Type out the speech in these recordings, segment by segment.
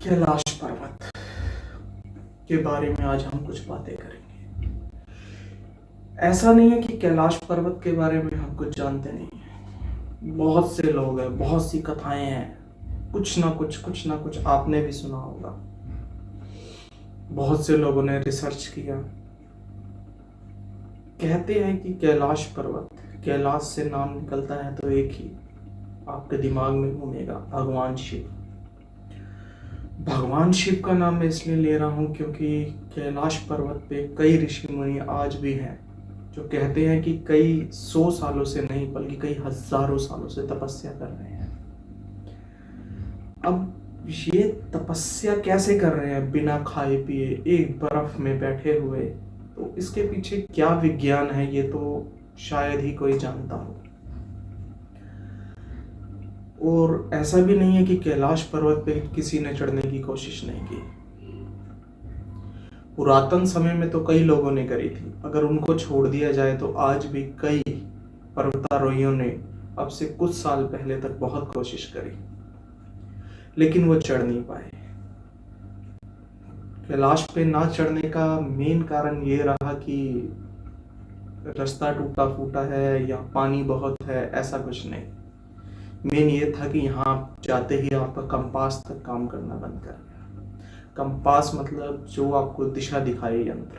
कैलाश पर्वत के बारे में आज हम कुछ बातें करेंगे। ऐसा नहीं है कि कैलाश पर्वत के बारे में हम कुछ जानते नहीं हैं। बहुत से लोग हैं, बहुत सी कथाएं हैं, कुछ ना कुछ आपने भी सुना होगा। बहुत से लोगों ने रिसर्च किया। कहते हैं कि कैलाश पर्वत, कैलाश से नाम निकलता है तो एक ही आपके दिमाग में घूमेगा, भगवान शिव। भगवान शिव का नाम मैं इसलिए ले रहा हूँ क्योंकि कैलाश पर्वत पे कई ऋषि मुनि आज भी हैं जो कहते हैं कि कई 100 सालों से नहीं बल्कि कई हजारों सालों से तपस्या कर रहे हैं। अब ये तपस्या कैसे कर रहे हैं बिना खाए पिए, एक बर्फ में बैठे हुए? तो इसके पीछे क्या विज्ञान है ये तो शायद ही कोई जानता हो। और ऐसा भी नहीं है कि कैलाश पर्वत पे किसी ने चढ़ने की कोशिश नहीं की। पुरातन समय में तो कई लोगों ने करी थी। अगर उनको छोड़ दिया जाए तो आज भी कई पर्वतारोहियों ने अब से कुछ साल पहले तक बहुत कोशिश करी, लेकिन वो चढ़ नहीं पाए। कैलाश पे ना चढ़ने का मेन कारण ये रहा कि रास्ता टूटा फूटा है या पानी बहुत है, ऐसा कुछ नहीं। मेन ये था कि यहाँ जाते ही आपका कंपास तक काम करना बंद कर गया। कंपास मतलब जो आपको दिशा दिखाए यंत्र,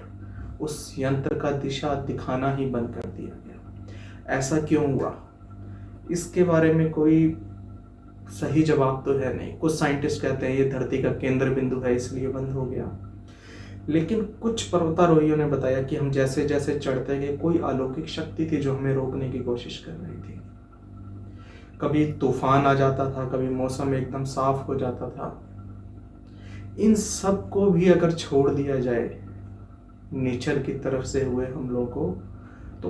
उस यंत्र का दिशा दिखाना ही बंद कर दिया गया। ऐसा क्यों हुआ, इसके बारे में कोई सही जवाब तो है नहीं। कुछ साइंटिस्ट कहते हैं ये धरती का केंद्र बिंदु है इसलिए बंद हो गया, लेकिन कुछ पर्वतारोहियों ने बताया कि हम जैसे जैसे चढ़ते गए कोई अलौकिक शक्ति थी जो हमें रोकने की कोशिश कर रही थी। कभी तूफान आ जाता था, कभी मौसम एकदम साफ हो जाता था। इन सब को भी अगर छोड़ दिया जाए नेचर की तरफ से हुए हम लोगों को, तो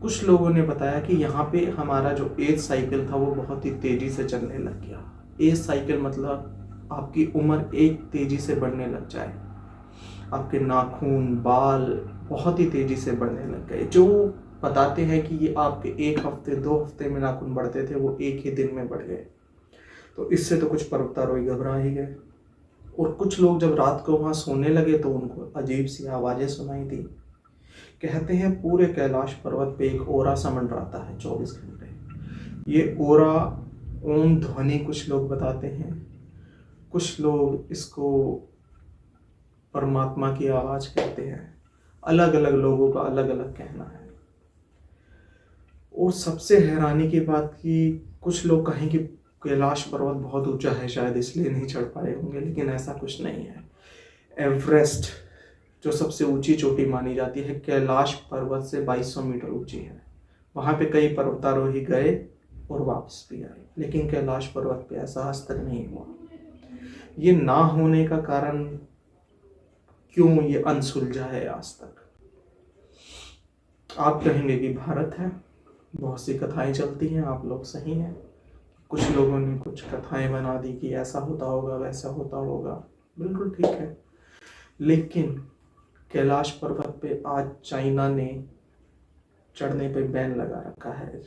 कुछ लोगों ने बताया कि यहाँ पे हमारा जो एज साइकिल था वो बहुत ही तेजी से चलने लग गया। एज साइकिल मतलब आपकी उम्र एक तेजी से बढ़ने लग जाए, आपके नाखून बाल बहुत ही तेजी से बढ़ने लग गए। जो बताते हैं कि ये आपके 1 हफ्ते 2 हफ्ते में नाखून बढ़ते थे वो एक ही दिन में बढ़ गए। तो इससे तो कुछ पर्वतारोही घबरा ही गए। और कुछ लोग जब रात को वहाँ सोने लगे तो उनको अजीब सी आवाज़ें सुनाई दी। कहते हैं पूरे कैलाश पर्वत पे एक ओरा सा मंडराता है 24 घंटे। ये ओरा ओम ध्वनि कुछ लोग बताते हैं, कुछ लोग इसको परमात्मा की आवाज़ कहते हैं। अलग अलग लोगों का अलग अलग कहना है। और सबसे हैरानी की बात कि कुछ लोग कहें कि कैलाश पर्वत बहुत ऊंचा है शायद इसलिए नहीं चढ़ पाए होंगे, लेकिन ऐसा कुछ नहीं है। एवरेस्ट जो सबसे ऊंची चोटी मानी जाती है कैलाश पर्वत से 2200 मीटर ऊंची है। वहाँ पे कई पर्वतारोही गए और वापस भी आए, लेकिन कैलाश पर्वत पे ऐसा आज तक नहीं हुआ। ये ना होने का कारण क्यों ये अनसुलझा है आज तक। आप कहेंगे कि भारत है, बहुत सी कथाएं चलती हैं, आप लोग सही हैं। कुछ लोगों ने कुछ कथाएं बना दी कि ऐसा होता होगा वैसा होता होगा, बिल्कुल ठीक है। लेकिन कैलाश पर्वत पे आज चाइना ने चढ़ने पे बैन लगा रखा है।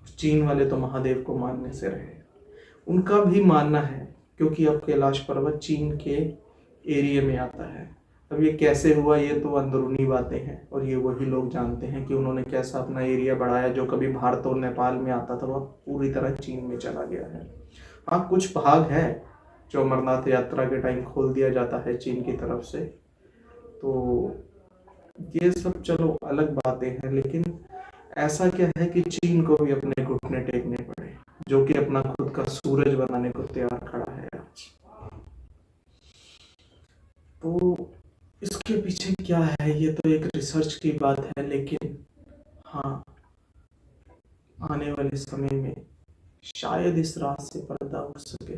चीन वाले तो महादेव को मानने से रहे। उनका भी मानना है क्योंकि अब कैलाश पर्वत चीन के एरिया में आता है। अब ये कैसे हुआ ये तो अंदरूनी बातें हैं और ये वही लोग जानते हैं कि उन्होंने कैसा अपना एरिया बढ़ाया। जो कभी भारत और नेपाल में आता था वह पूरी तरह चीन में चला गया है। हाँ, कुछ भाग है जो अमरनाथ यात्रा के टाइम खोल दिया जाता है चीन की तरफ से, तो ये सब चलो अलग बातें हैं। लेकिन ऐसा क्या है कि चीन को भी अपने घुटने टेकने पड़े, जो कि अपना खुद का सूरज बनाने को तैयार खड़ा है आज। तो इसके पीछे क्या है ये तो एक रिसर्च की बात है, लेकिन हाँ, आने वाले समय में शायद इस रात से पर्दा उठ सके।